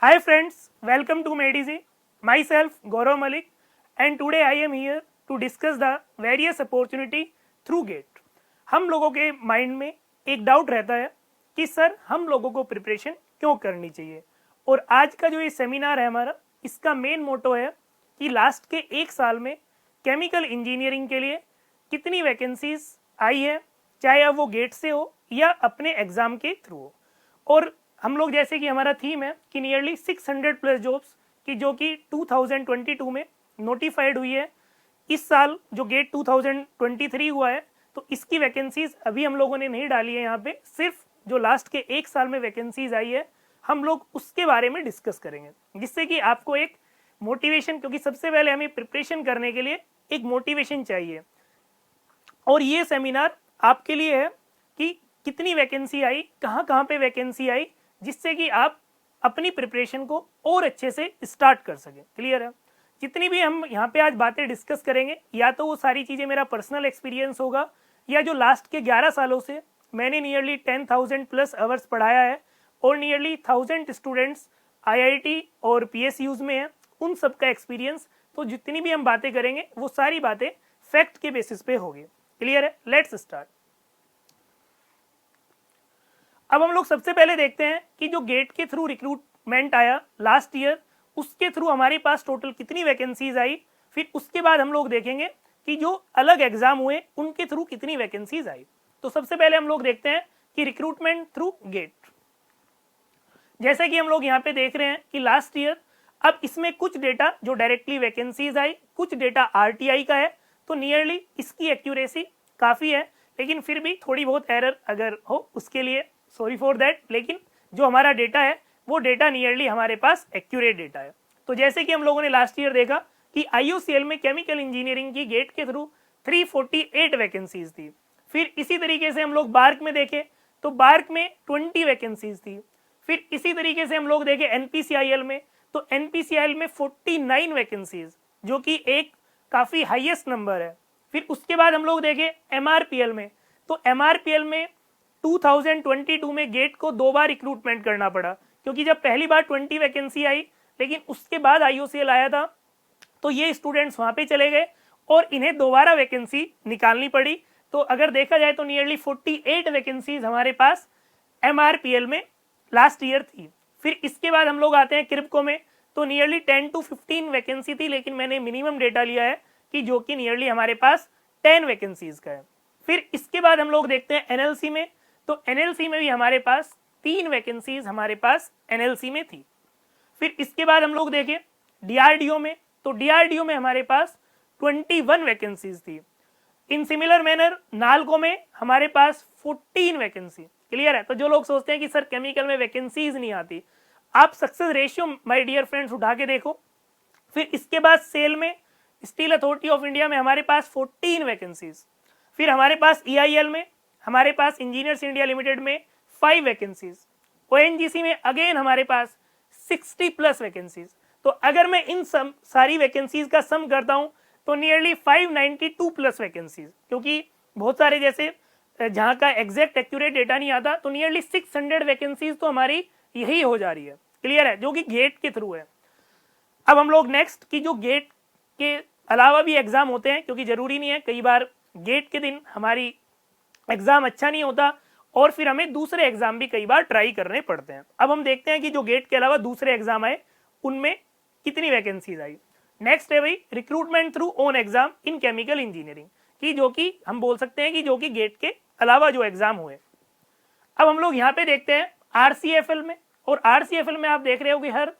Hi friends, welcome to Medici. Myself Gaurav Malik, and today I am here to discuss the various opportunity through GATE. हम लोगों के mind में एक doubt रहता है कि सर हम लोगों को प्रिपरेशन क्यों करनी चाहिए, और आज का जो ये सेमिनार है हमारा, इसका मेन मोटो है कि लास्ट के एक साल में केमिकल इंजीनियरिंग के लिए कितनी वैकेंसीज आई है, चाहे अब वो गेट से हो या अपने एग्जाम के थ्रू हो। और हम लोग जैसे कि हमारा थीम है कि नियरली 600 प्लस जॉब्स की जो कि 2022 में नोटिफाइड हुई है। इस साल जो गेट 2023 हुआ है तो इसकी वैकेंसीज अभी हम लोगों ने नहीं डाली है यहाँ पे, सिर्फ जो लास्ट के एक साल में वैकेंसीज आई है हम लोग उसके बारे में डिस्कस करेंगे, जिससे कि आपको एक मोटिवेशन, क्योंकि सबसे पहले हमें प्रिपरेशन करने के लिए एक मोटिवेशन चाहिए। और ये सेमिनार आपके लिए है कि कितनी वैकेंसी आई, कहाँ पे वैकेंसी आई, जिससे कि आप अपनी प्रिपरेशन को और अच्छे से स्टार्ट कर सकें। क्लियर है? जितनी भी हम यहाँ पे आज बातें डिस्कस करेंगे, या तो वो सारी चीज़ें मेरा पर्सनल एक्सपीरियंस होगा, या जो लास्ट के 11 सालों से मैंने नियरली 10,000 प्लस आवर्स पढ़ाया है और नियरली 1000 स्टूडेंट्स IIT और PSUs में हैं, उन सब का एक्सपीरियंस। तो जितनी भी हम बातें करेंगे वो सारी बातें फैक्ट के बेसिस पे होगी। क्लियर है? Let's start. अब हम लोग सबसे पहले देखते हैं कि जो गेट के थ्रू रिक्रूटमेंट आया लास्ट ईयर, उसके थ्रू हमारे पास टोटल कितनी वैकेंसीज आई। फिर उसके बाद हम लोग देखेंगे कि जो अलग एग्जाम हुए उनके थ्रू कितनी वैकेंसीज आई। तो सबसे पहले हम लोग देखते हैं कि रिक्रूटमेंट थ्रू गेट। जैसे कि हम लोग यहाँ पे देख रहे हैं कि लास्ट ईयर, अब इसमें कुछ डेटा जो डायरेक्टली वैकेंसीज आई, कुछ डेटा RTI का है, तो नियरली इसकी एक्यूरेसी काफ़ी है, लेकिन फिर भी थोड़ी बहुत एरर अगर हो उसके लिए सॉरी फॉर दैट। लेकिन जो हमारा डेटा है वो डेटा नियरली हमारे पास एक्यूरेट डेटा है। तो जैसे कि हम लोगों ने लास्ट ईयर देखा कि IUCL में केमिकल इंजीनियरिंग की गेट के थ्रू 348 वैकेंसीज थी। फिर इसी तरीके से हम लोग बार्क में देखें तो बार्क में 20 वैकेंसीज थी। फिर इसी तरीके से हम लोग देखें NPCIL में, तो NPCIL में 49 वैकेंसीज, जो कि एक काफ़ी हाईएस्ट नंबर है। फिर उसके बाद हम लोग देखें MRPL में, तो MRPL में 2022 में गेट को 2 बार रिक्रूटमेंट करना पड़ा, क्योंकि जब पहली बार 20 वैकेंसी आई, लेकिन उसके बाद IUCL आया था, तो ये स्टूडेंट्स वहां पे चले गए और इन्हें दोबारा वैकेंसी निकालनी पड़ी। तो अगर देखा जाए तो नियरली 48 वैकेंसीज हमारे पास MRPL में लास्ट ईयर थी। फिर इसके बाद हम लोग आते हैं क्रिप्को में, तो नियरली 10 to 15 वैकेंसी थी, लेकिन मैंने मिनिमम डेटा लिया है कि जो कि नियरली हमारे पास 10 वैकेंसीज का है। फिर इसके बाद हम लोग देखते हैं NLC में, तो NLC में भी हमारे पास 3 वैकेंसीज हमारे पास NLC में थी। फिर इसके बाद हम लोग देखें DRDO में, तो DRDO में हमारे पास 21 वैकेंसीज थी। इन सिमिलर मैनर नालको में हमारे पास 14 वैकेंसी। क्लियर है? तो जो लोग सोचते हैं कि सर केमिकल में वैकेंसीज नहीं आती, आप success ratio my dear friends उठा के देखो। फिर इसके बाद सेल में, स्टील अथॉरिटी ऑफ इंडिया में हमारे पास 14 वैकेंसीज। फिर हमारे पास EIL में, हमारे पास इंजीनियर्स इंडिया लिमिटेड में 5 वैकेंसीज। ONGC में अगेन हमारे पास 60 प्लस वैकेंसीज। तो अगर मैं इन सारी वैकेंसीज का सम करता हूं तो नियरली 592 प्लस वैकेंसीज, क्योंकि बहुत सारे जैसे जहां का एग्जैक्ट एक्यूरेट डेटा नहीं आता, तो नियरली 600 वैकेंसीज तो हमारी यही हो जा रही है। क्लियर है? जो कि गेट के थ्रू है। अब हम लोग नेक्स्ट की जो गेट के अलावा भी एग्जाम होते हैं, क्योंकि जरूरी नहीं है, कई बार गेट के दिन हमारी एग्जाम अच्छा नहीं होता और फिर हमें दूसरे एग्जाम भी कई बार ट्राई करने पड़ते हैं। अब हम देखते हैं कि जो गेट के अलावा दूसरे एग्जाम आए उनमें कितनी वैकेंसीज आई। नेक्स्ट है भाई recruitment through own exam in chemical engineering की, जो कि हम बोल सकते हैं कि जो कि गेट के अलावा जो एग्जाम हुए। अब हम लोग यहाँ पे देखते हैं RCFL में, और RCFL में आप देख रहे हो कि हर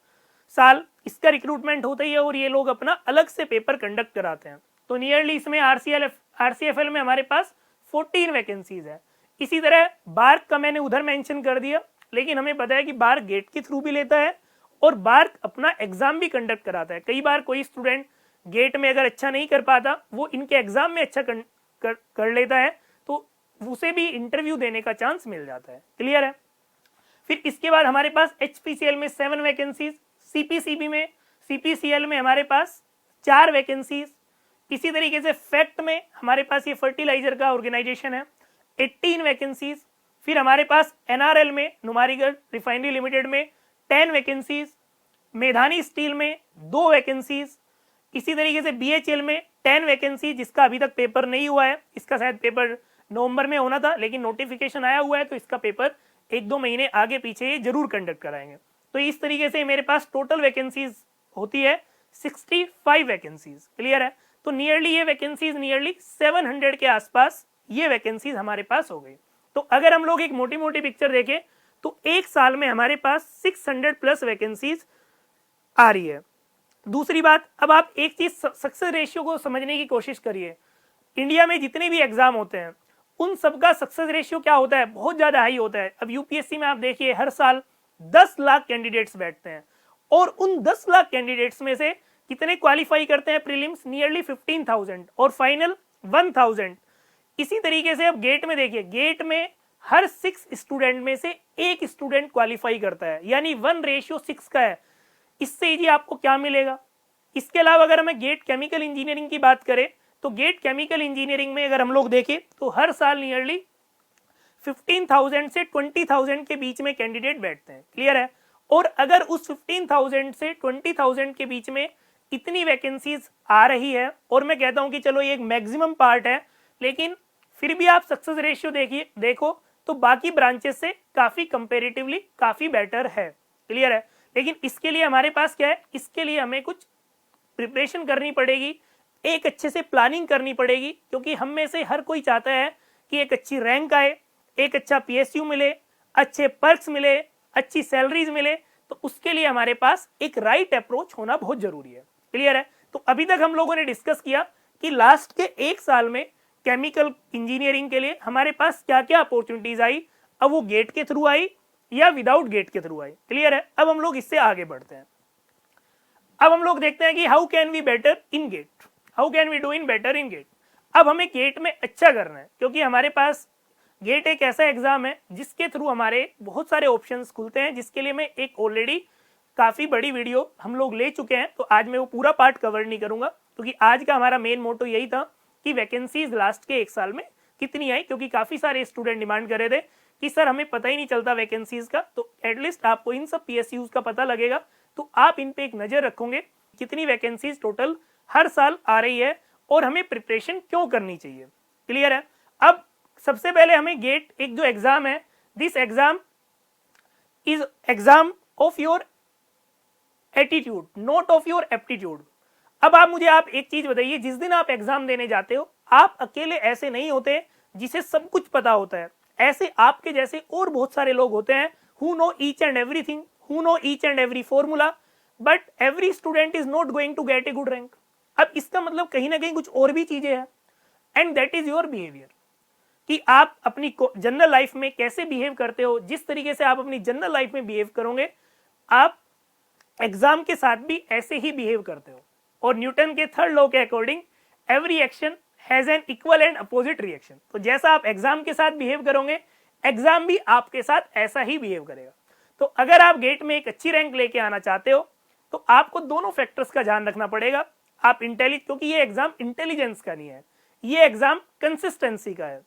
साल इसका रिक्रूटमेंट होता ही है और ये लोग अपना अलग से पेपर कंडक्ट कराते हैं। तो नियरली इसमें RCFL में हमारे पास 14 वैकेंसीज है। इसी तरह बार्क का मैंने उधर मेंशन कर दिया, लेकिन हमें पता है कि बार्क गेट के थ्रू भी लेता है और बार्क अपना एग्जाम भी कंडक्ट कराता है। कई बार कोई स्टूडेंट गेट में अगर अच्छा नहीं कर पाता, वो इनके एग्जाम में अच्छा कर लेता है, तो उसे भी इंटरव्यू देने का चांस मिल जाता है। क्लियर है? फिर इसके बाद हमारे पास HPCL में 7 वैकेंसीज, CPCL में हमारे पास 4 वैकेंसीज। इसी तरीके से फैक्ट में हमारे पास ये फर्टिलाइजर का ऑर्गेनाइजेशन है, 18 वैकेंसीज। फिर हमारे पास NRL में नुमारीगढ़ रिफाइनरी लिमिटेड में 10 वैकेंसीज। मेधानी स्टील में 2 वैकेंसीज, इसी तरीके से BHEL में 10 वैकेंसी, जिसका अभी तक पेपर नहीं हुआ है। इसका शायद पेपर नवंबर में होना था, लेकिन नोटिफिकेशन आया हुआ है, तो इसका पेपर 1-2 महीने आगे पीछे ये जरूर कंडक्ट कराएंगे। तो इस तरीके से मेरे पास टोटल वैकेंसीज होती है 65 वैकेंसीज। क्लियर है? तो नियरली ये वैकेंसीज नियरली 700 के आसपास ये वैकेंसीज हमारे पास हो गई। तो अगर हम लोग एक मोटी मोटी पिक्चर देखें तो एक साल में हमारे पास 600 प्लस वैकेंसीज आ रही है। दूसरी बात, अब आप एक चीज सक्सेस रेशियो को समझने की कोशिश करिए। इंडिया में जितने भी एग्जाम होते हैं उन सबका सक्सेस रेशियो क्या होता है? बहुत ज्यादा हाई होता है। अब यूपीएससी में आप देखिए हर साल 10 लाख कैंडिडेट्स बैठते हैं और उन 10 लाख कैंडिडेट्स में से कितने क्वालिफाई करते हैं प्रीलिम्स? नियरली 15,000 और फाइनल 1,000। इसी तरीके से अब गेट में देखिए, गेट में हर 6 स्टूडेंट में से एक स्टूडेंट क्वालिफाई करता है, यानी 1:6 का है। इससे जी आपको क्या मिलेगा? इसके अलावा अगर हमें गेट केमिकल इंजीनियरिंग की बात करें तो गेट केमिकल इंजीनियरिंग में अगर हम लोग देखें तो हर साल नियरली 15,000 से 20,000 के बीच में कैंडिडेट बैठते हैं। क्लियर है? और अगर उस 15,000 से 20,000 के बीच में इतनी वैकेंसीज आ रही है, और मैं कहता हूं कि चलो ये एक मैक्सिमम पार्ट है, लेकिन फिर भी आप सक्सेस रेशियो देखो तो बाकी ब्रांचेस से काफी कंपेरेटिवली काफी बेटर है। क्लियर है? लेकिन इसके लिए हमारे पास क्या है? इसके लिए हमें कुछ प्रिपरेशन करनी पड़ेगी, एक अच्छे से प्लानिंग करनी पड़ेगी, क्योंकि हम में से हर कोई चाहता है कि एक अच्छी रैंक आए, एक अच्छा PSU मिले, अच्छे पर्क्स मिले, अच्छी सैलरीज मिले। तो उसके लिए हमारे पास एक राइट अप्रोच होना बहुत जरूरी है। क्लियर है? तो अभी तक हम लोगों ने डिस्कस किया कि लास्ट के एक साल में केमिकल इंजीनियरिंग के लिए हमारे पास क्या क्या अपॉर्चुनिटीज आई। अब वो गेट के थ्रू आई या विदाउट गेट के थ्रू आई। क्लियर है? अब हम लोग इससे आगे बढ़ते हैं। अब हम लोग देखते हैं कि how can we better in GATE, how can we do in better in GATE. अब हमें गेट में अच्छा करना है, क्योंकि हमारे पास गेट एक ऐसा एग्जाम है जिसके थ्रू हमारे बहुत सारे ऑप्शंस खुलते हैं, जिसके लिए मैं एक ऑलरेडी काफी बड़ी वीडियो हम लोग ले चुके हैं। तो आज मैं वो पूरा पार्ट कवर नहीं करूंगा, क्योंकि आज का हमारा मेन मोटो यही था कि वैकेंसीज लास्ट के एक साल में कितनी आई, क्योंकि काफी सारे स्टूडेंट डिमांड कर रहे थे कि सर हमें पता ही नहीं चलता वैकेंसीज का। तो एटलीस्ट आपको इन सब PSUs का पता लगेगा, तो आप इन पे एक नजर रखोगे कितनी वैकेंसीज टोटल हर साल आ रही है और हमें प्रिपरेशन क्यों करनी चाहिए। क्लियर है? अब सबसे पहले हमें गेट एक जो एग्जाम है, this exam is exam of your attitude, not of your aptitude. अब आप एक चीज बताइए, जिस दिन आप एग्जाम देने जाते हो आप अकेले ऐसे नहीं होते जिसे सब कुछ पता होता है। ऐसे आपके जैसे और बहुत सारे लोग होते हैं who know each and everything, who know each and every formula, but every student is not going to get a good rank। अब इसका मतलब कहीं ना कहीं कुछ और भी चीजें हैं, and that is your behaviour, कि आप अपनी जनरल लाइफ में कैसे बिहेव करते हो। जिस तरीके से आप अपनी जनरल लाइफ में बिहेव करोगे, आप एग्जाम के साथ भी ऐसे ही बिहेव करते हो। और न्यूटन के थर्ड लॉ के according every action has an equal and opposite reaction. तो जैसा आप एग्जाम के साथ बिहेव करोगे, एग्जाम भी आपके साथ ऐसा ही बिहेव करेगा। तो अगर आप गेट में एक अच्छी रैंक लेके आना चाहते हो तो आपको दोनों फैक्टर्स का ध्यान रखना पड़ेगा। आप क्योंकि ये एग्जाम इंटेलिजेंस का नहीं है, ये एग्जाम कंसिस्टेंसी का है।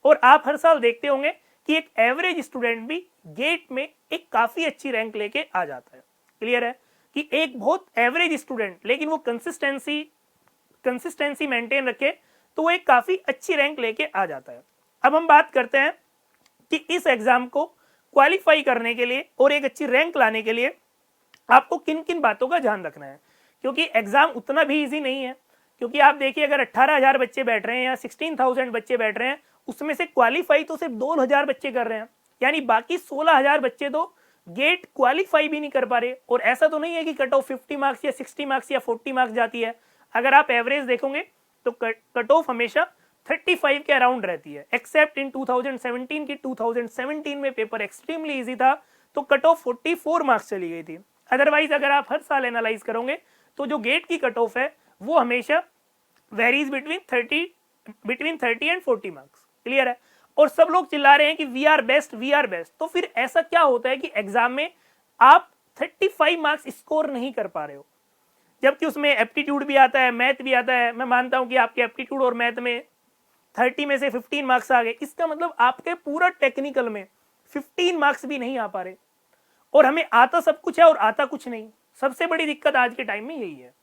और आप हर साल देखते होंगे कि एक एवरेज स्टूडेंट भी गेट में एक काफी अच्छी रैंक लेके आ जाता है। क्लियर है? कि एक बहुत एवरेज स्टूडेंट लेकिन वो कंसिस्टेंसी मेंटेन रखे तो वो एक काफी अच्छी रैंक लेके आ जाता है। अब हम बात करते हैं कि इस एग्जाम को क्वालिफाई करने के लिए और एक अच्छी रैंक लाने के लिए आपको किन किन बातों का ध्यान रखना है, क्योंकि एग्जाम उतना भी इजी नहीं है। क्योंकि आप देखिए, अगर 18,000 बच्चे बैठ रहे हैं या 16,000 बच्चे बैठ रहे हैं, उसमें से क्वालिफाई तो सिर्फ 2,000 बच्चे कर रहे हैं, यानी बाकी 16,000 बच्चे तो गेट क्वालिफाई भी नहीं कर पा रहे। और ऐसा तो नहीं है कि कट ऑफ 50 मार्क्स या 60 मार्क्स या 40 मार्क्स जाती है। अगर आप एवरेज देखोगे तो कट ऑफ हमेशा 35 के अराउंड रहती है, एक्सेप्ट इन 2017 की 2017 में पेपर एक्सट्रीमली इजी था तो कट ऑफ 44 मार्क्स चली गई थी। अदरवाइज अगर आप हर साल एनालाइज करोगे तो जो गेट की कट ऑफ है वो हमेशा varies between 30 and 40 marks. Clear है? और सब लोग चिल्ला रहे हैं कि we are best, we are best. तो फिर ऐसा क्या होता है कि एग्जाम में आप 35 मार्क्स स्कोर नहीं कर पा रहे हो, जबकि उसमें एप्टीट्यूड भी आता है, मैथ भी आता है। मैं मानता हूं कि आपके एप्टीट्यूड और मैथ में 30 में से 15 मार्क्स आ गए, इसका मतलब आपके पूरा टेक्निकल में 15 मार्क्स भी नहीं आ पा रहे। और हमें आता सब कुछ है और आता कुछ नहीं। सबसे बड़ी दिक्कत आज के टाइम में यही है।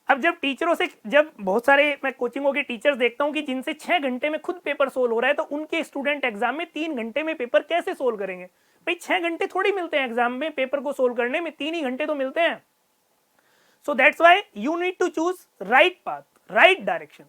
अब जब टीचरों से, जब बहुत सारे मैं कोचिंगों के टीचर्स देखता हूं कि जिनसे 6 घंटे में खुद पेपर सोल्व हो रहा है, तो उनके स्टूडेंट एग्जाम में 3 घंटे में पेपर कैसे सोल्व करेंगे? भाई 6 घंटे थोड़ी मिलते हैं एग्जाम में पेपर को सोल्व करने में, 3 ही घंटे तो मिलते हैं। So that's why you need to choose right path, right direction.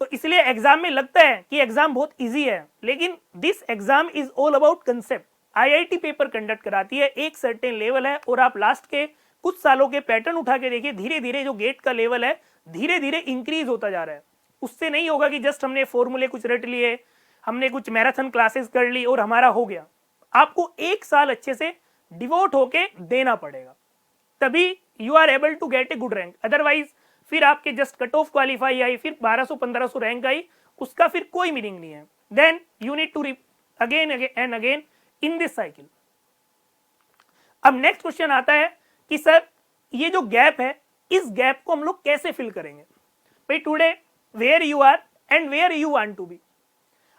तो इसलिए एग्जाम में लगता है कि एग्जाम बहुत इजी है, लेकिन this exam is all about concept. IIT paper conduct कराती है, एक सर्टेन लेवल है, और आप लास्ट के कुछ सालों के पैटर्न उठा के देखिए, धीरे धीरे जो गेट का लेवल है धीरे धीरे इंक्रीज होता जा रहा है। उससे नहीं होगा कि जस्ट हमने फॉर्मूले कुछ रट लिए, हमने कुछ मैराथन क्लासेस कर ली और हमारा हो गया। आपको 1 साल अच्छे से डिवोट होके देना पड़ेगा, तभी you are able to get a good rank. Otherwise फिर आपके जस्ट कट ऑफ क्वालिफाई आई, फिर 1200-1500 रैंक आई, उसका फिर कोई मीनिंग नहीं है। Then you need to again and again in this cycle. अब नेक्स्ट क्वेश्चन आता है कि सर ये जो गैप है, इस गैप को हम लोग कैसे फिल करेंगे? भाई today where you are and where you want to be.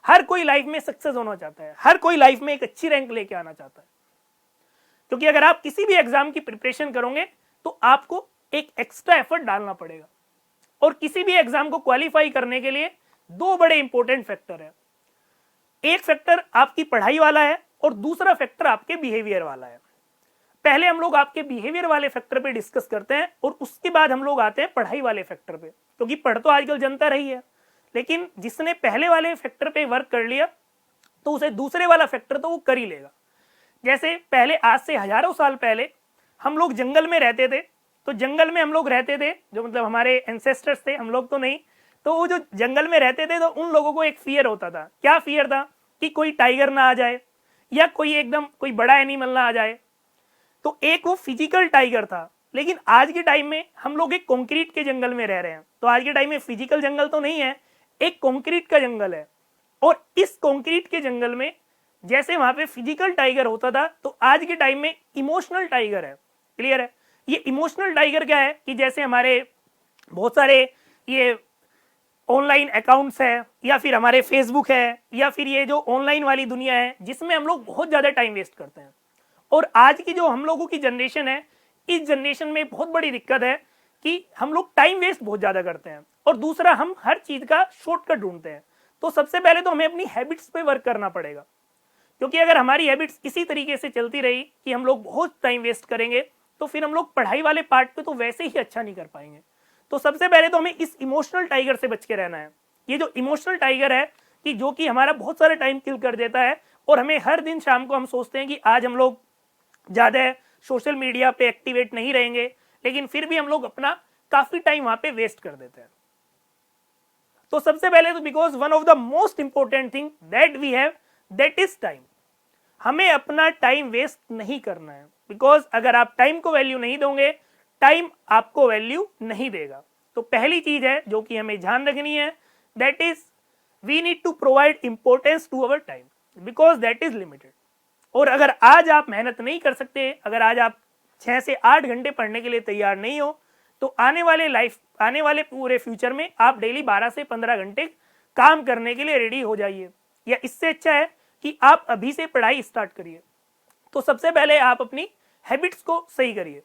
हर कोई लाइफ में सक्सेस होना चाहता है, हर कोई लाइफ में एक अच्छी रैंक लेके आना चाहता है, क्योंकि अगर आप किसी भी एग्जाम की प्रिपरेशन करोगे तो आपको एक एक्स्ट्रा एफर्ट डालना पड़ेगा। और किसी भी एग्जाम को क्वालिफाई करने के लिए 2 बड़े इंपॉर्टेंट फैक्टर है। एक फैक्टर आपकी पढ़ाई वाला है और दूसरा फैक्टर आपके बिहेवियर वाला है। पहले हम लोग आपके बिहेवियर वाले फैक्टर पे डिस्कस करते हैं और उसके बाद हम लोग आते हैं पढ़ाई वाले फैक्टर पे, क्योंकि पढ़ तो आजकल जनता रही है, लेकिन जिसने पहले वाले फैक्टर पे वर्क कर लिया तो उसे दूसरे वाला फैक्टर तो वो कर ही लेगा। जैसे पहले, आज से हजारों साल पहले हम लोग जंगल में रहते थे, तो जंगल में हम लोग रहते थे, जो मतलब हमारे एंसेस्टर्स थे, हम लोग तो नहीं, तो वो जो जंगल में रहते थे तो उन लोगों को एक फियर होता था। क्या फियर था? कि कोई टाइगर ना आ जाए या कोई एकदम कोई बड़ा एनिमल ना आ जाए। तो एक वो फिजिकल टाइगर था, लेकिन आज के टाइम में हम लोग एक कंक्रीट के जंगल में रह रहे हैं। तो आज के टाइम में फिजिकल जंगल तो नहीं है, एक कंक्रीट का जंगल है, और इस कंक्रीट के जंगल में जैसे वहां पे फिजिकल टाइगर होता था, तो आज के टाइम में इमोशनल टाइगर है। क्लियर है? ये इमोशनल टाइगर क्या है कि जैसे हमारे बहुत सारे ये ऑनलाइन अकाउंट्स है, या फिर हमारे फेसबुक है, या फिर ये जो ऑनलाइन वाली दुनिया है जिसमें हम लोग बहुत ज्यादा टाइम वेस्ट करते हैं। और आज की जो हम लोगों की जनरेशन है, इस जनरेशन में बहुत बड़ी दिक्कत है कि हम लोग टाइम वेस्ट बहुत ज्यादा करते हैं, और दूसरा हम हर चीज का शॉर्टकट ढूंढते हैं। तो सबसे पहले तो हमें अपनी हैबिट्स पे वर्क करना पड़ेगा, क्योंकि अगर हमारी हैबिट्स इसी तरीके से चलती रही कि हम लोग बहुत टाइम वेस्ट करेंगे, तो फिर हम लोग पढ़ाई वाले पार्ट पे तो वैसे ही अच्छा नहीं कर पाएंगे। तो सबसे पहले तो हमें इस इमोशनल टाइगर से बच के रहना है। ये जो इमोशनल टाइगर है कि जो कि हमारा बहुत सारा टाइम किल कर देता है, और हमें हर दिन शाम को हम सोचते हैं कि आज हम लोग ज्यादा सोशल मीडिया पे एक्टिवेट नहीं रहेंगे, लेकिन फिर भी हम लोग अपना काफी टाइम वहां पे वेस्ट कर देते हैं। तो सबसे पहले तो because one of the most important thing that we have, that is time. हमें अपना टाइम वेस्ट नहीं करना है, बिकॉज अगर आप टाइम को वैल्यू नहीं दोगे, टाइम आपको वैल्यू नहीं देगा। तो पहली चीज है जो कि हमें ध्यान रखनी है, that is we need to provide importance to our time, because that is limited. और अगर आज आप मेहनत नहीं कर सकते, अगर आज आप 6 से 8 घंटे पढ़ने के लिए तैयार नहीं हो, तो आने वाले पूरे फ्यूचर में आप डेली 12 से 15 घंटे काम करने के लिए रेडी हो जाइए। या इससे अच्छा है कि आप अभी से पढ़ाई स्टार्ट करिए। तो सबसे पहले आप अपनी हैबिट्स को सही करिए।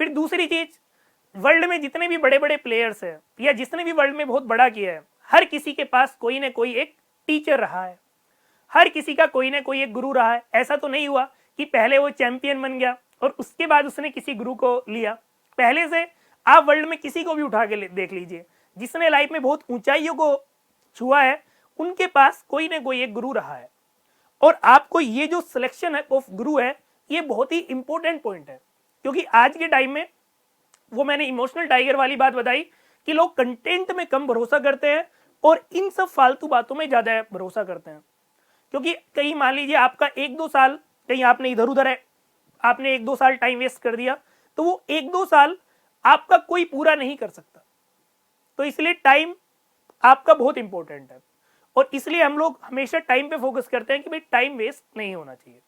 फिर दूसरी चीज, वर्ल्ड में जितने भी बड़े बड़े प्लेयर्स हैं, या जिसने भी वर्ल्ड में बहुत बड़ा किया है, हर किसी के पास कोई ना कोई एक टीचर रहा है, हर किसी का कोई ना कोई एक गुरु रहा है। ऐसा तो नहीं हुआ कि पहले वो चैंपियन बन गया और उसके बाद उसने किसी गुरु को लिया। पहले से आप वर्ल्ड में किसी को भी उठा के देख लीजिए, जिसने लाइफ में बहुत ऊंचाइयों को छुआ है, उनके पास कोई ना कोई एक गुरु रहा है। और आपको ये जो सिलेक्शन है ऑफ गुरु है, ये बहुत ही इंपॉर्टेंट पॉइंट है, क्योंकि आज के टाइम में वो मैंने इमोशनल टाइगर वाली बात बताई कि लोग कंटेंट में कम भरोसा करते हैं और इन सब फालतू बातों में ज्यादा भरोसा करते हैं। क्योंकि कहीं मान लीजिए आपका 1-2 साल कहीं आपने इधर उधर है, आपने 1-2 साल टाइम वेस्ट कर दिया, तो वो 1-2 साल आपका कोई पूरा नहीं कर सकता। तो इसलिए टाइम आपका बहुत इंपॉर्टेंट है, और इसलिए हम लोग हमेशा टाइम पे फोकस करते हैं कि भाई टाइम वेस्ट नहीं होना चाहिए।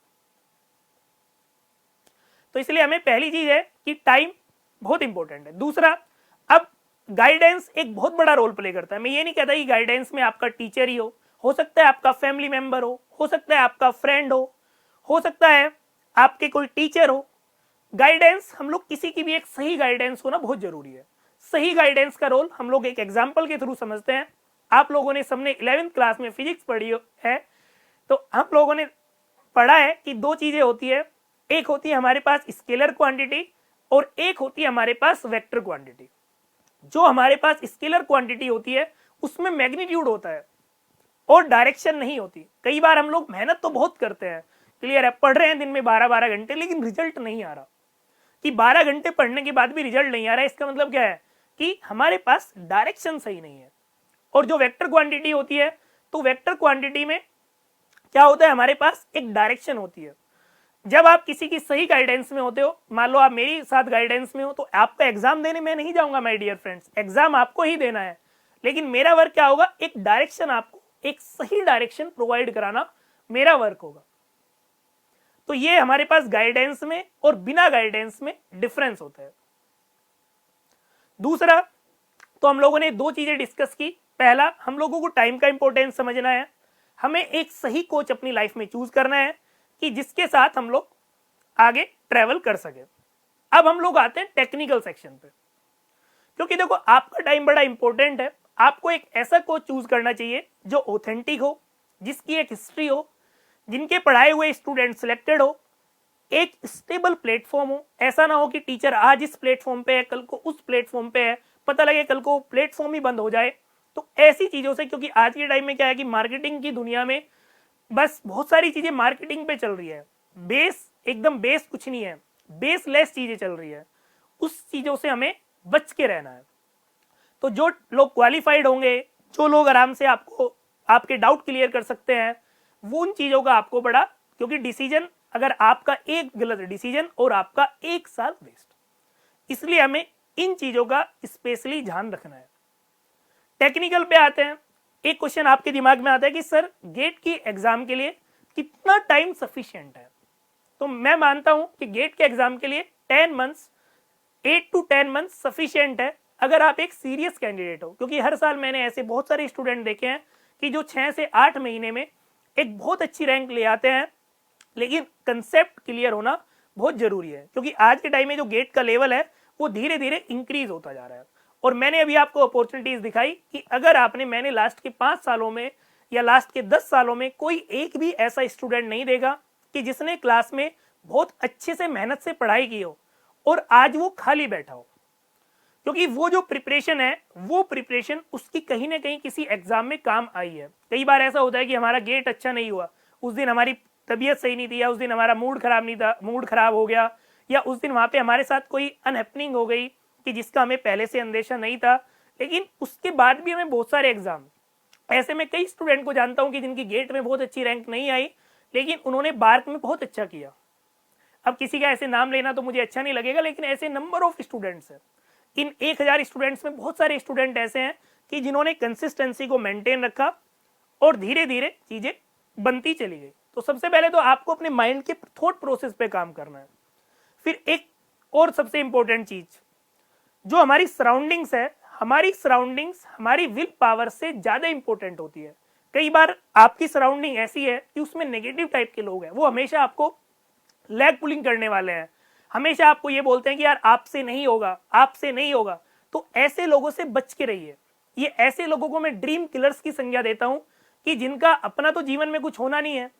तो इसलिए हमें पहली चीज है कि टाइम बहुत इंपॉर्टेंट है। दूसरा, अब गाइडेंस एक बहुत बड़ा रोल प्ले करता है। मैं ये नहीं कहता कि गाइडेंस में आपका टीचर ही हो सकता है आपका फैमिली मेंबर हो सकता है आपका फ्रेंड हो सकता है आपके कोई टीचर हो। गाइडेंस, हम लोग किसी की भी एक सही गाइडेंस होना बहुत जरूरी है। सही गाइडेंस का रोल हम लोग एक एग्जाम्पल के थ्रू समझते हैं। आप लोगों ने सबने 11th क्लास में फिजिक्स पढ़ी है, तो हम लोगों ने पढ़ा है कि दो चीजें होती है, एक होती है हमारे पास स्केलर क्वांटिटी और एक होती है हमारे पास वेक्टर क्वांटिटी। जो हमारे पास स्केलर क्वांटिटी होती है उसमें मैग्नीट्यूड होता है और डायरेक्शन नहीं होती। कई बार हम लोग मेहनत तो बहुत करते हैं, क्लियर है, पढ़ रहे हैं दिन में 12-12 घंटे, लेकिन रिजल्ट नहीं आ रहा। कि 12 घंटे पढ़ने के बाद भी रिजल्ट नहीं आ रहा है, इसका मतलब क्या है कि हमारे पास डायरेक्शन सही नहीं है। और जो वेक्टर क्वांटिटी होती है, तो वेक्टर क्वांटिटी में क्या होता है, हमारे पास एक डायरेक्शन होती है। जब आप किसी की सही गाइडेंस में होते हो, मान लो आप मेरी साथ गाइडेंस में हो, तो आपका एग्जाम देने में नहीं जाऊंगा माय डियर फ्रेंड्स, एग्जाम आपको ही देना है, लेकिन मेरा वर्क क्या होगा, एक डायरेक्शन, आपको एक सही डायरेक्शन प्रोवाइड कराना मेरा वर्क होगा। तो ये हमारे पास गाइडेंस में और बिना गाइडेंस में डिफरेंस होता है। दूसरा, तो हम लोगों ने दो चीजें डिस्कस की। पहला, हम लोगों को टाइम का इंपॉर्टेंस समझना है, हमें एक सही कोच अपनी लाइफ में चूज करना है कि जिसके साथ हम लोग आगे ट्रेवल कर सके। अब हम लोग आते हैं टेक्निकल सेक्शन पे, क्योंकि देखो आपका टाइम बड़ा इंपॉर्टेंट है। आपको एक ऐसा कोच चूज करना चाहिए जो ऑथेंटिक हो, जिसकी एक हिस्ट्री हो, जिनके पढ़ाए हुए स्टूडेंट सिलेक्टेड हो, एक स्टेबल प्लेटफॉर्म हो। ऐसा ना हो कि टीचर आज इस प्लेटफॉर्म पे है, कल को उस प्लेटफॉर्म पे है, पता लगे कल को प्लेटफॉर्म ही बंद हो जाए। तो ऐसी चीजों से, क्योंकि आज के टाइम में क्या है कि मार्केटिंग की दुनिया में बस बहुत सारी चीजें मार्केटिंग पे चल रही है, बेस एकदम बेस कुछ नहीं है, बेसलेस चीजें चल रही है, उस चीजों से हमें बच के रहना है। तो जो लोग क्वालिफाइड होंगे, जो लोग आराम से आपको आपके डाउट क्लियर कर सकते हैं, वो उन चीजों का आपको बड़ा, क्योंकि डिसीजन अगर आपका एक गलत डिसीजन और आपका एक साल वेस्ट, इसलिए हमें इन चीजों का स्पेशली ध्यान रखना है। टेक्निकल पे आते हैं। एक क्वेश्चन आपके दिमाग में आता है कि सर गेट की एग्जाम के लिए कितना टाइम सफिशिएंट है। तो मैं मानता हूं कि गेट के एग्जाम के लिए 10 मंथ्स, 8 to 10 मंथ्स सफिशिएंट है, अगर आप एक सीरियस कैंडिडेट हो। क्योंकि हर साल मैंने ऐसे बहुत सारे स्टूडेंट देखे हैं कि जो 6 से 8 महीने में एक बहुत अच्छी रैंक ले आते हैं, लेकिन कंसेप्ट क्लियर होना बहुत जरूरी है। क्योंकि आज के टाइम में जो गेट का लेवल है वो धीरे धीरे इंक्रीज होता जा रहा है। और मैंने अभी आपको अपॉर्चुनिटीज दिखाई कि अगर आपने, मैंने लास्ट के 5 सालों में या लास्ट के 10 सालों में कोई एक भी ऐसा स्टूडेंट नहीं देगा कि जिसने क्लास में बहुत अच्छे से मेहनत से पढ़ाई की हो और आज वो खाली बैठा हो। क्योंकि वो जो प्रिपरेशन है, वो प्रिपरेशन उसकी कहीं ना कहीं किसी एग्जाम में काम आई है। कई बार ऐसा होता है कि हमारा गेट अच्छा नहीं हुआ, उस दिन हमारी तबीयत सही नहीं थी, या उस दिन हमारा मूड खराब नहीं था, मूड खराब हो गया, या उस दिन वहां पे हमारे साथ कोई अनहैपनिंग हो गई कि जिसका हमें पहले से अंदेशा नहीं था, लेकिन उसके बाद भी हमें बहुत सारे एग्जाम, ऐसे में कई स्टूडेंट को जानता हूं कि जिनकी गेट में बहुत अच्छी रैंक नहीं आई, लेकिन उन्होंने बार्क में बहुत अच्छा किया। अब किसी का ऐसे नाम लेना तो मुझे अच्छा नहीं लगेगा, लेकिन ऐसे नंबर ऑफ स्टूडेंट्स है। इन 1000 स्टूडेंट्स में बहुत सारे स्टूडेंट ऐसे हैं कि जिन्होंने कंसिस्टेंसी को मेंटेन रखा और धीरे धीरे चीजें बनती चली गई। तो सबसे पहले तो आपको अपने माइंड के थॉट प्रोसेस पे काम करना है। फिर एक और सबसे इंपॉर्टेंट चीज, जो हमारी सराउंडिंग्स है, हमारी सराउंडिंग्स हमारी विल पावर से ज्यादा इंपॉर्टेंट होती है। कई बार आपकी सराउंडिंग ऐसी है कि उसमें नेगेटिव टाइप के लोग हैं, वो हमेशा आपको लेग पुलिंग करने वाले हैं, हमेशा आपको ये बोलते हैं कि यार आपसे नहीं होगा, आपसे नहीं होगा। तो ऐसे लोगों से बच के रहिए। ये ऐसे लोगों को मैं ड्रीम किलर्स की संज्ञा देता हूं कि जिनका अपना तो जीवन में कुछ होना नहीं है,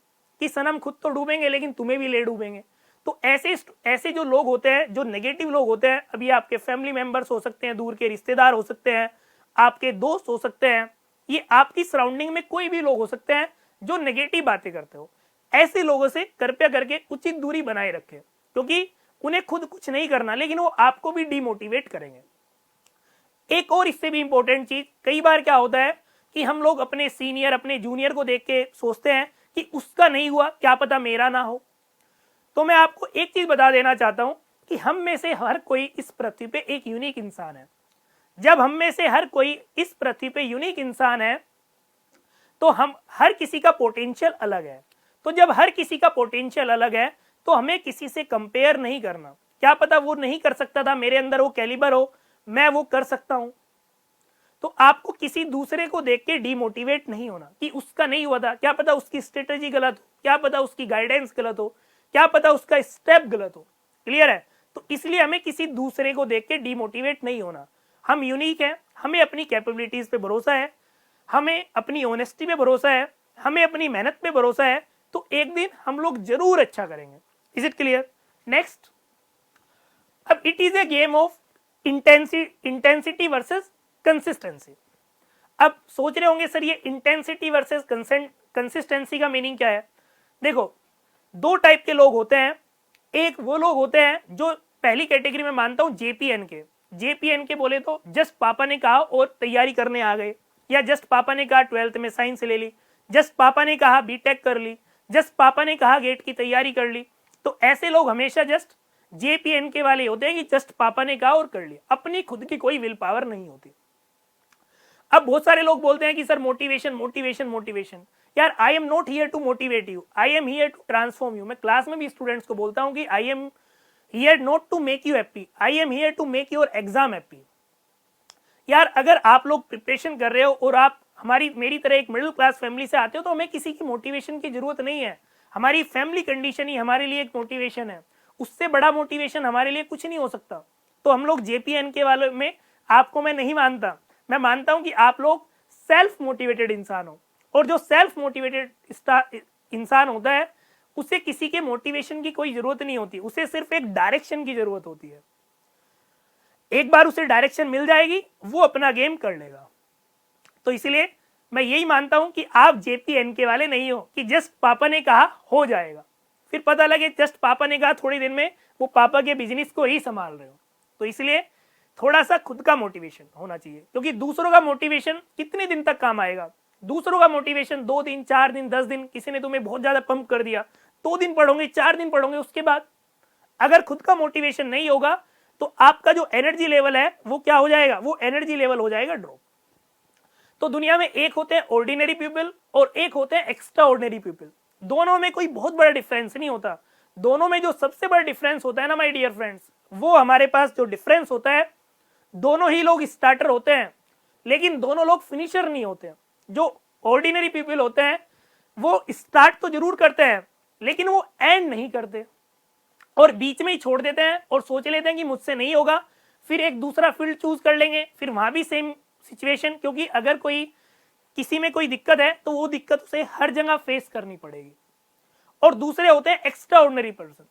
कि सनम खुद तो डूबेंगे लेकिन तुम्हें भी ले डूबेंगे। तो ऐसे जो लोग होते हैं, जो नेगेटिव लोग होते हैं, अभी आपके फैमिली मेंबर्स हो सकते हैं, दूर के रिश्तेदार हो सकते हैं, आपके दोस्त हो सकते हैं, ये आपकी सराउंडिंग में कोई भी लोग हो सकते हैं जो नेगेटिव बातें करते हो। ऐसे लोगों से कृपया करके उचित दूरी बनाए रखें, क्योंकि उन्हें खुद कुछ नहीं करना, लेकिन वो आपको भी डिमोटिवेट करेंगे। एक और इससे भी इंपॉर्टेंट चीज, कई बार क्या होता है कि हम लोग अपने सीनियर, अपने जूनियर को देख के सोचते हैं कि उसका नहीं हुआ, क्या पता मेरा ना हो। तो मैं आपको एक चीज बता देना चाहता हूं कि हम में से हर कोई इस पृथ्वी पे एक यूनिक इंसान है। जब हम में से हर कोई इस पृथ्वी पे यूनिक इंसान है, तो हम हर किसी का पोटेंशियल अलग है। तो जब हर किसी का पोटेंशियल अलग है, तो हमें किसी से कंपेयर नहीं करना। क्या पता वो नहीं कर सकता था, मेरे अंदर वो कैलिबर हो, मैं वो कर सकता हूं। तो आपको किसी दूसरे को देख के डिमोटिवेट नहीं होना कि उसका नहीं हुआ था, क्या पता उसकी स्ट्रेटेजी गलत हो, क्या पता उसकी गाइडेंस गलत हो, क्या पता उसका स्टेप गलत हो। क्लियर है? तो इसलिए हमें किसी दूसरे को देख के डिमोटिवेट नहीं होना। हम यूनिक हैं, हमें अपनी कैपेबिलिटीज पे भरोसा है, हमें अपनी ऑनेस्टी पे भरोसा है, हमें अपनी मेहनत पे भरोसा है, तो एक दिन हम लोग जरूर अच्छा करेंगे। Is it clear? नेक्स्ट, अब it is a game of intensity versus consistency. अब सोच रहे होंगे सर ये इंटेंसिटी वर्सेस कंसिस्टेंसी का मीनिंग क्या है? देखो, दो टाइप के लोग होते हैं। एक वो लोग होते हैं जो पहली कैटेगरी में मानता हूं जेपीएन के। जेपीएन के बोले तो जस्ट पापा ने कहा और तैयारी करने आ गए, या जस्ट पापा ने कहा 12th में साइंस ले ली, जस्ट पापा ने कहा बीटेक कर ली, जस्ट पापा ने कहा गेट की तैयारी कर ली। तो ऐसे लोग हमेशा जस्ट जेपीएन के वाले होते हैं कि जस्ट पापा ने कहा और कर लिया, अपनी खुद की कोई विल पावर नहीं होती। अब बहुत सारे लोग बोलते हैं कि सर मोटिवेशन मोटिवेशन मोटिवेशन। यार, I am not here to motivate you, I am here to transform you. मैं क्लास में भी स्टूडेंट्स को बोलता हूं कि I am here not to make you happy, I am here to make your exam happy. यार, अगर आप लोग प्रिपरेशन कर रहे हो और आप मेरी तरह एक मिडिल क्लास फैमिली से आते हो, तो हमें किसी की मोटिवेशन की जरूरत नहीं है। हमारी फैमिली कंडीशन ही हमारे लिए एक मोटिवेशन है, उससे बड़ा मोटिवेशन हमारे लिए कुछ नहीं हो सकता। तो हम लोग जेपीएन के वाले में आपको मैं नहीं मानता। मैं मानता हूं कि आप लोग सेल्फ मोटिवेटेड इंसान हो, और जो सेल्फ मोटिवेटेड इंसान होता है उसे किसी के मोटिवेशन की कोई जरूरत नहीं होती, उसे सिर्फ एक डायरेक्शन की जरूरत होती है। एक बार उसे डायरेक्शन मिल जाएगी, वो अपना गेम कर लेगा। तो इसलिए मैं यही मानता हूं कि आप जेपीएन के वाले नहीं हो कि जस्ट पापा ने कहा हो जाएगा, फिर पता लगे जस्ट पापा ने कहा थोड़ी दिन में वो पापा के बिजनेस को ही संभाल रहे हो। तो इसलिए थोड़ा सा खुद का मोटिवेशन होना चाहिए, क्योंकि दूसरों का मोटिवेशन कितने दिन तक काम आएगा? दूसरों का मोटिवेशन 2 दिन, 4 दिन, 10 दिन, किसी ने तुम्हें बहुत ज्यादा पंप कर दिया, 2 दिन पढ़ोगे, 4 दिन पढ़ोगे, उसके बाद अगर खुद का मोटिवेशन नहीं होगा तो आपका जो एनर्जी लेवल है वो क्या हो जाएगा? वो एनर्जी लेवल हो जाएगा ड्रॉप। तो दुनिया में एक होते हैं ऑर्डिनरी पीपल और एक होते हैं एक्स्ट्रा ऑर्डिनरी पीपल। दोनों में कोई बहुत बड़ा डिफरेंस नहीं होता। दोनों में जो सबसे बड़ा डिफरेंस होता है ना माय डियर फ्रेंड्स, वो हमारे पास जो डिफरेंस होता है, दोनों ही लोग स्टार्टर होते हैं लेकिन दोनों लोग फिनिशर नहीं होते। जो ऑर्डिनरी पीपल होते हैं वो स्टार्ट तो जरूर करते हैं लेकिन वो एंड नहीं करते, और बीच में ही छोड़ देते हैं और सोच लेते हैं कि मुझसे नहीं होगा, फिर एक दूसरा फील्ड चूज कर लेंगे, फिर वहां भी सेम सिचुएशन। क्योंकि अगर कोई किसी में कोई दिक्कत है तो वो दिक्कत उसे हर जगह फेस करनी पड़ेगी। और दूसरे होते हैं एक्स्ट्रा ऑर्डिनरी पर्सन।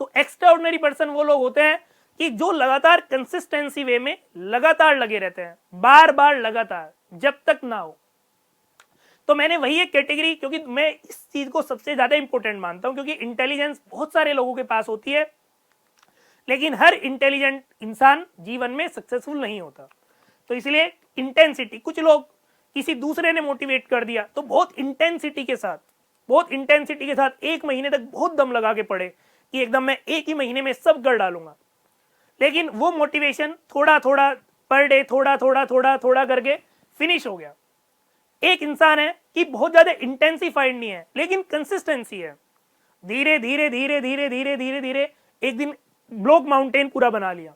तो एक्स्ट्रा ऑर्डिनरी पर्सन वो लोग होते हैं कि जो लगातार कंसिस्टेंसी वे में लगातार लगे रहते हैं, बार बार लगातार, जब तक ना हो। तो मैंने वही एक कैटेगरी, क्योंकि मैं इस चीज को सबसे ज्यादा इंपॉर्टेंट मानता हूं, क्योंकि इंटेलिजेंस बहुत सारे लोगों के पास होती है लेकिन हर इंटेलिजेंट इंसान जीवन में सक्सेसफुल नहीं होता। तो इसलिए इंटेंसिटी, कुछ लोग किसी दूसरे ने मोटिवेट कर दिया तो बहुत इंटेंसिटी के साथ 1 महीने तक बहुत दम लगा के पढ़े कि एकदम मैं 1 ही महीने में सब कर डालूंगा, लेकिन वो मोटिवेशन थोड़ा थोड़ा पर डे, थोड़ा थोड़ा थोड़ा थोड़ा करके फिनिश हो गया। एक इंसान है कि बहुत ज्यादा इंटेंसिफाइड नहीं है लेकिन कंसिस्टेंसी है, धीरे धीरे धीरे धीरे धीरे धीरे धीरे एक दिन ब्लॉक माउंटेन पूरा बना लिया।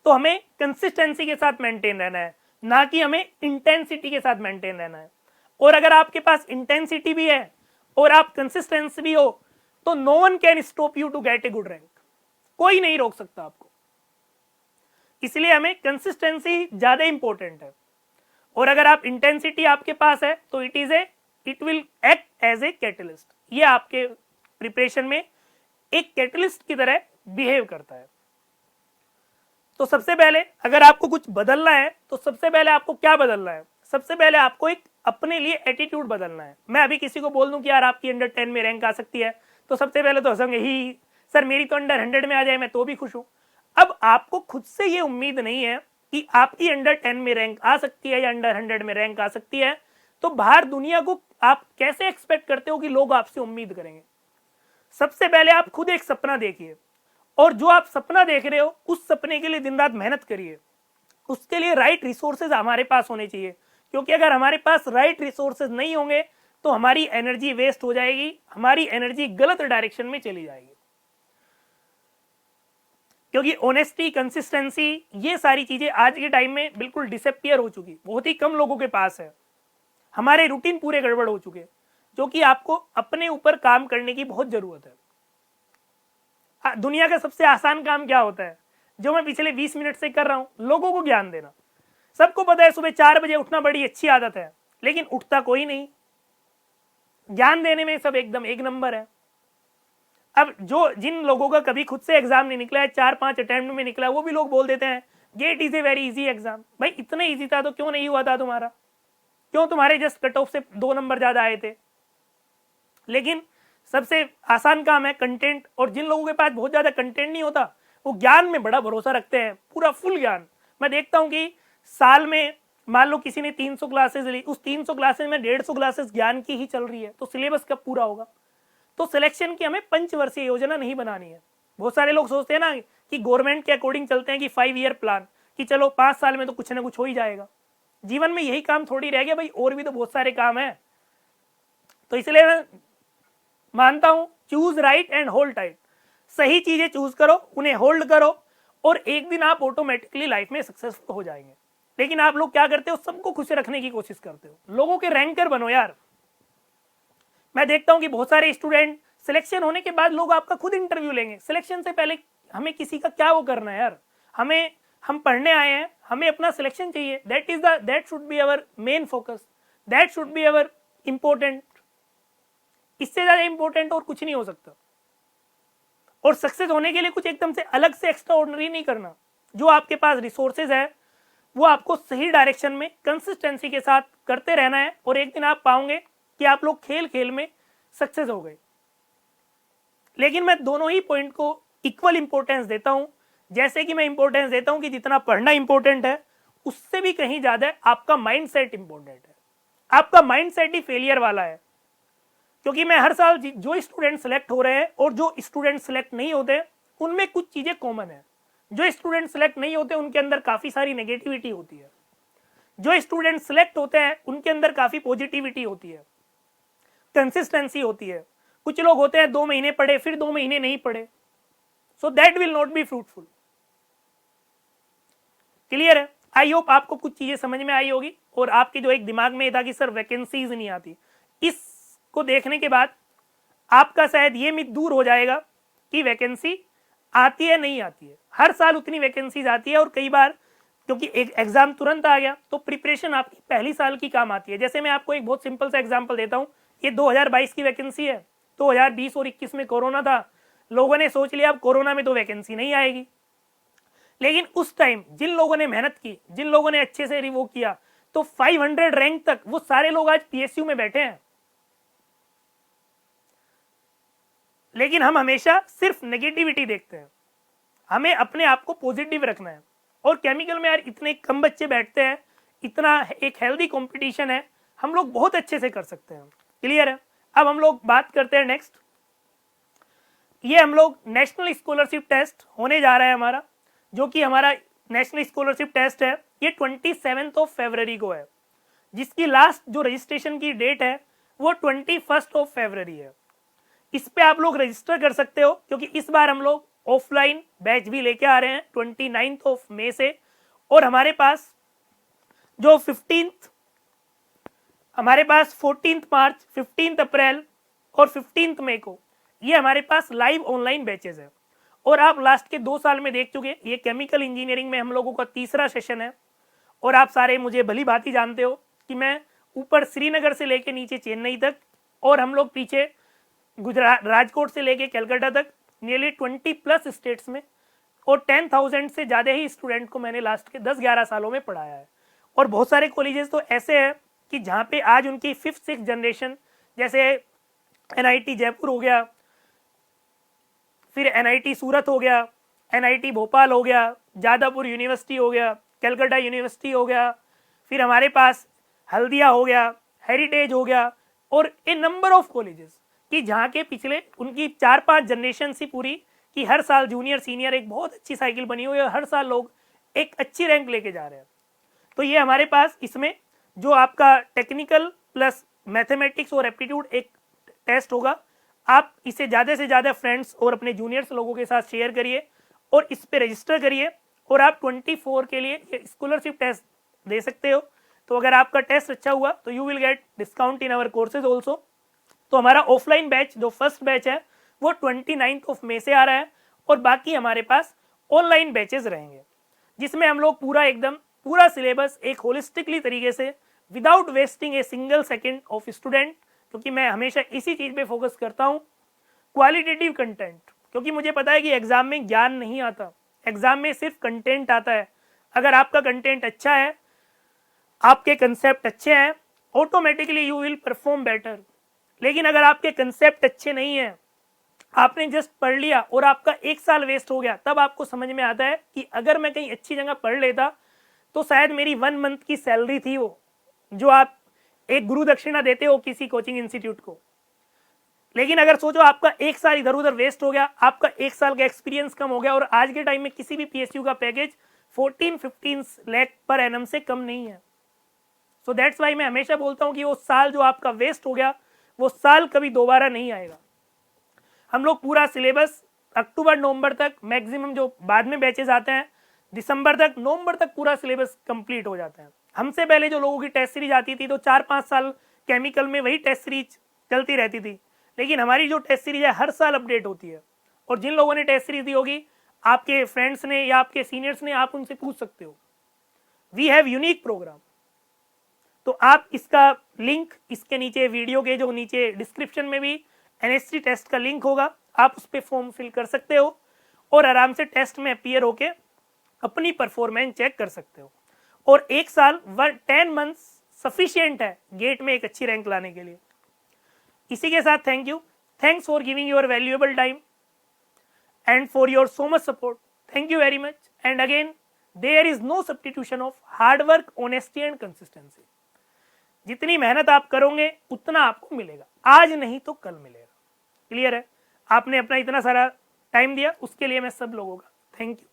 तो हमें कंसिस्टेंसी के साथ मेंटेन रहना है, ना कि हमें इंटेंसिटी के साथ मेंटेन रहना है। और अगर आपके पास इंटेंसिटी भी है और आप कंसिस्टेंसी भी हो तो no one can stop you to get a good rank, कोई नहीं रोक सकता आपको। इसलिए हमें कंसिस्टेंसी ज्यादा इंपॉर्टेंट है। और अगर आप इंटेंसिटी आपके पास है तो it will act as a catalyst, ये आपके प्रिपरेशन में एक कैटलिस्ट की तरह बिहेव करता है। तो सबसे पहले अगर आपको कुछ बदलना है तो सबसे पहले आपको क्या बदलना है? सबसे पहले आपको एक अपने लिए एटीट्यूड बदलना है। मैं अभी किसी को बोल दूं कि यार आपकी अंडर 10 में रैंक आ सकती है तो सबसे पहले तो हंसेंगे ही, सर मेरी तो अंडर 100 में आ जाए मैं तो भी खुश हूं। अब आपको खुद से ये उम्मीद नहीं है कि आपकी अंडर 10 में रैंक आ सकती है या अंडर 100 में रैंक आ सकती है, तो बाहर दुनिया को आप कैसे एक्सपेक्ट करते हो कि लोग आपसे उम्मीद करेंगे? सबसे पहले आप खुद एक सपना देखिए, और जो आप सपना देख रहे हो उस सपने के लिए दिन रात मेहनत करिए। उसके लिए राइट रिसोर्सेज हमारे पास होने चाहिए, क्योंकि अगर हमारे पास राइट रिसोर्सेज नहीं होंगे तो हमारी एनर्जी वेस्ट हो जाएगी, हमारी एनर्जी गलत डायरेक्शन में चली जाएगी। क्योंकि ऑनेस्टी, कंसिस्टेंसी, ये सारी चीजें आज के टाइम में बिल्कुल डिसअपियर हो चुकी, बहुत ही कम लोगों के पास है। हमारे रूटीन पूरे गड़बड़ हो चुके, जो कि आपको अपने ऊपर काम करने की बहुत जरूरत है। दुनिया का सबसे आसान काम क्या होता है, जो मैं पिछले 20 मिनट से कर रहा हूं, लोगों को ज्ञान देना। सबको पता है सुबह 4 बजे उठना बड़ी अच्छी आदत है, लेकिन उठता कोई नहीं। ज्ञान देने में सब एकदम एक नंबर है। अब जो जिन लोगों का कभी खुद से एग्जाम नहीं निकला है, 4-5 अटेम्प्ट में निकला, वो भी लोग बोल देते हैं GATE is a very easy exam. भाई इतना इजी था तो क्यों नहीं हुआ था तुम्हारा? क्यों तुम्हारे जस्ट कट ऑफ से 2 नंबर ज्यादा आए थे? लेकिन सबसे आसान काम है कंटेंट, और जिन लोगों के पास बहुत ज्यादा कंटेंट नहीं होता, वो ज्ञान में बड़ा भरोसा रखते हैं, पूरा फुल ज्ञान। मैं देखता हूं कि साल में मान लो किसी ने 300 क्लासेस ली, उस 300 क्लासेस में 150 क्लासेस ज्ञान की ही चल रही है, तो सिलेबस कब पूरा होगा? तो सिलेक्शन की हमें पंचवर्षीय योजना नहीं बनानी है। बहुत सारे लोग सोचते हैं ना कि गवर्नमेंट के अकॉर्डिंग चलते हैं कि 5 ईयर प्लान, कि चलो 5 साल में तो कुछ ना कुछ हो ही जाएगा। जीवन में यही काम थोड़ी रह गया भाई, और भी तो बहुत सारे काम है। तो इसलिए मैं मानता हूं choose right and hold tight. सही चीजें चूज करो, उन्हें होल्ड करो, और एक दिन आप ऑटोमेटिकली लाइफ में सक्सेसफुल हो जाएंगे। लेकिन आप लोग क्या करते हो, सबको खुश रखने की कोशिश करते हो, लोगों के रैंकर बनो यार। मैं देखता हूं कि बहुत सारे स्टूडेंट सिलेक्शन होने के बाद लोग आपका खुद इंटरव्यू लेंगे। सिलेक्शन से पहले हमें किसी का क्या वो करना है यार, हम पढ़ने आए हैं, हमें अपना सिलेक्शन चाहिए। That should be our main focus, that should be our important. इससे ज्यादा इंपॉर्टेंट और कुछ नहीं हो सकता। और सक्सेस होने के लिए कुछ एकदम से अलग से एक्स्ट्रा ऑर्डिनरी नहीं करना। जो आपके पास रिसोर्सेज है वो आपको सही डायरेक्शन में कंसिस्टेंसी के साथ करते रहना है, और एक दिन आप पाओगे कि आप लोग खेल खेल में सक्सेस हो गए। लेकिन मैं दोनों ही पॉइंट को इक्वल इंपॉर्टेंस देता हूं। जैसे कि मैं इंपॉर्टेंस देता हूं कि जितना पढ़ना इंपॉर्टेंट है, उससे भी कहीं ज्यादा आपका माइंडसेट इंपॉर्टेंट है। आपका माइंडसेट ही फेलियर वाला है। क्योंकि मैं हर साल जो स्टूडेंट सेलेक्ट हो रहे हैं और जो स्टूडेंट सेलेक्ट नहीं होते, उनमें कुछ चीजें कॉमन है। जो स्टूडेंट सेलेक्ट नहीं होते उनके अंदर काफी सारी नेगेटिविटी होती है। जो स्टूडेंट सेलेक्ट होते हैं उनके अंदर काफी पॉजिटिविटी होती है, कंसिस्टेंसी होती है। कुछ लोग होते हैं 2 महीने पढ़े फिर 2 महीने नहीं पढ़े, so that will not be fruitful. Clear है? आई होप आपको कुछ चीजें समझ में आई होगी। और आपके जो एक दिमाग में था कि सर वैकेंसीज नहीं आती, इसको देखने के बाद आपका शायद ये मिथ दूर हो जाएगा कि वैकेंसी आती है नहीं आती है। हर साल उतनी वैकेंसीज आती है, और कई बार क्योंकि एक एग्जाम तुरंत आ गया तो प्रिपरेशन आपकी पहली साल की काम आती है। जैसे मैं आपको एक बहुत सिंपल सा एग्जांपल देता हूं, ये 2022 की वैकेंसी है। 2020 और 21 में कोरोना था, लोगों ने सोच लिया अब कोरोना में तो वैकेंसी नहीं आएगी। लेकिन उस टाइम जिन लोगों ने मेहनत की, जिन लोगों ने अच्छे से रिवो किया, तो 500 रैंक तक वो सारे लोग आज पीएसयू में बैठे हैं। लेकिन हम हमेशा सिर्फ नेगेटिविटी देखते हैं। हमें अपने आप को पॉजिटिव रखना है। और केमिकल में यार इतने कम बच्चे बैठते हैं, इतना एक हेल्दी कंपटीशन है, हम लोग बहुत अच्छे से कर सकते हैं। क्लियर है? अब हम लोग बात करते हैं नेक्स्ट। ये हम लोग नेशनल स्कॉलरशिप टेस्ट होने जा रहा है हमारा, जो कि हमारा नेशनल स्कॉलरशिप टेस्ट है, ये 27 फरवरी को है, जिसकी लास्ट जो रजिस्ट्रेशन की डेट है वो 21 फरवरी है। इस पे आप लोग रजिस्टर कर सकते हो, क्योंकि इस बार हम लोग ऑफलाइन बैच भी लेके आ रहे हैं 29 मई से। और हमारे पास जो 14 मार्च, 15 अप्रैल और 15 मई को ये हमारे पास लाइव ऑनलाइन बैचेस है। और आप लास्ट के 2 साल में देख चुके, ये केमिकल इंजीनियरिंग में हम लोगों का तीसरा सेशन है। और आप सारे मुझे भली भांति जानते हो कि मैं ऊपर श्रीनगर से लेके नीचे चेन्नई तक, और हम लोग पीछे गुजरात, राजकोट से लेके कलकत्ता तक, नियरली 20+ स्टेट्स में, और 10,000 से ज़्यादा ही स्टूडेंट को मैंने लास्ट के 10-11 सालों में पढ़ाया है। और बहुत सारे कॉलेजेस तो ऐसे हैं कि जहाँ पे आज उनकी 5th-6th जनरेशन, जैसे NIT जयपुर हो गया, फिर NIT सूरत हो गया, NIT भोपाल हो गया, जादवपुर यूनिवर्सिटी हो गया, कलकत्ता यूनिवर्सिटी हो गया, फिर हमारे पास हल्दिया हो गया, हेरिटेज हो गया, और ए नंबर ऑफ कॉलेजेस कि जहाँ के पिछले उनकी 4-5 जनरेशन सी पूरी कि हर साल जूनियर सीनियर एक बहुत अच्छी साइकिल बनी हुई है, हर साल लोग एक अच्छी रैंक लेके जा रहे हैं। तो ये हमारे पास इसमें जो आपका टेक्निकल प्लस मैथमेटिक्स और एप्टीट्यूड एक टेस्ट होगा। आप इसे ज़्यादा से ज़्यादा फ्रेंड्स और अपने जूनियर्स लोगों के साथ शेयर करिए और इस पे रजिस्टर करिए, और आप 24 के लिए स्कॉलरशिप टेस्ट दे सकते हो। तो अगर आपका टेस्ट अच्छा हुआ तो you will get discount in our courses also. तो हमारा ऑफलाइन बैच जो फर्स्ट बैच है वो 29 मई से आ रहा है, और बाकी हमारे पास ऑनलाइन बैचेस रहेंगे, जिसमें हम लोग पूरा सिलेबस एक होलिस्टिकली तरीके से without wasting a single second of student, क्योंकि मैं हमेशा इसी चीज पे फोकस करता हूं, क्वालिटेटिव कंटेंट, क्योंकि मुझे पता है कि एग्जाम में ज्ञान नहीं आता, एग्जाम में सिर्फ कंटेंट आता है। अगर आपका कंटेंट अच्छा है, आपके कंसेप्ट अच्छे हैं, automatically you will perform better. लेकिन अगर आपके कंसेप्ट अच्छे नहीं है, आपने जस्ट पढ़ लिया और आपका 1 साल वेस्ट हो गया, तब आपको समझ में आता है कि अगर मैं कहीं अच्छी जगह पढ़ लेता तो शायद मेरी 1 मंथ की सैलरी थी वो, जो आप एक गुरु दक्षिणा देते हो किसी कोचिंग इंस्टीट्यूट को। लेकिन अगर सोचो आपका 1 साल इधर उधर वेस्ट हो गया, आपका 1 साल का एक्सपीरियंस कम हो गया, और आज के टाइम में किसी भी पीएसयू का पैकेज 14-15 लाख पर एनम से कम नहीं है। सो दैट्स वाई मैं हमेशा बोलता हूं कि वो साल जो आपका वेस्ट हो गया, वो साल कभी दोबारा नहीं आएगा। हम लोग पूरा सिलेबस अक्टूबर नवंबर तक, मैक्सिमम जो बाद में बैचेस आते हैं दिसंबर तक, नवंबर तक पूरा सिलेबस कंप्लीट हो जाता है। हमसे पहले जो लोगों की टेस्ट सीरीज आती थी तो 4-5 साल केमिकल में वही टेस्ट सीरीज चलती रहती थी, लेकिन हमारी जो टेस्ट सीरीज है हर साल अपडेट होती है। और जिन लोगों ने टेस्ट सीरीज दी होगी, आपके फ्रेंड्स ने या आपके सीनियर्स ने, आप उनसे पूछ सकते हो। We have unique program. तो आप इसका लिंक इसके नीचे, वीडियो के जो नीचे डिस्क्रिप्शन में भी एनएसटी टेस्ट का लिंक होगा, आप उस पर फॉर्म फिल कर सकते हो और आराम से टेस्ट में अपीयर होके अपनी परफॉर्मेंस चेक कर सकते हो। और 1 साल 10 मंथ्स सफिशिएंट है गेट में एक अच्छी रैंक लाने के लिए। इसी के साथ thank you, thanks for giving your valuable time and for your so much support. Thank you very much. And again, there is no substitution of hard work, honesty and consistency. जितनी मेहनत आप करोगे उतना आपको मिलेगा, आज नहीं तो कल मिलेगा। क्लियर है? आपने अपना इतना सारा टाइम दिया, उसके लिए मैं सब लोगों का थैंक यू।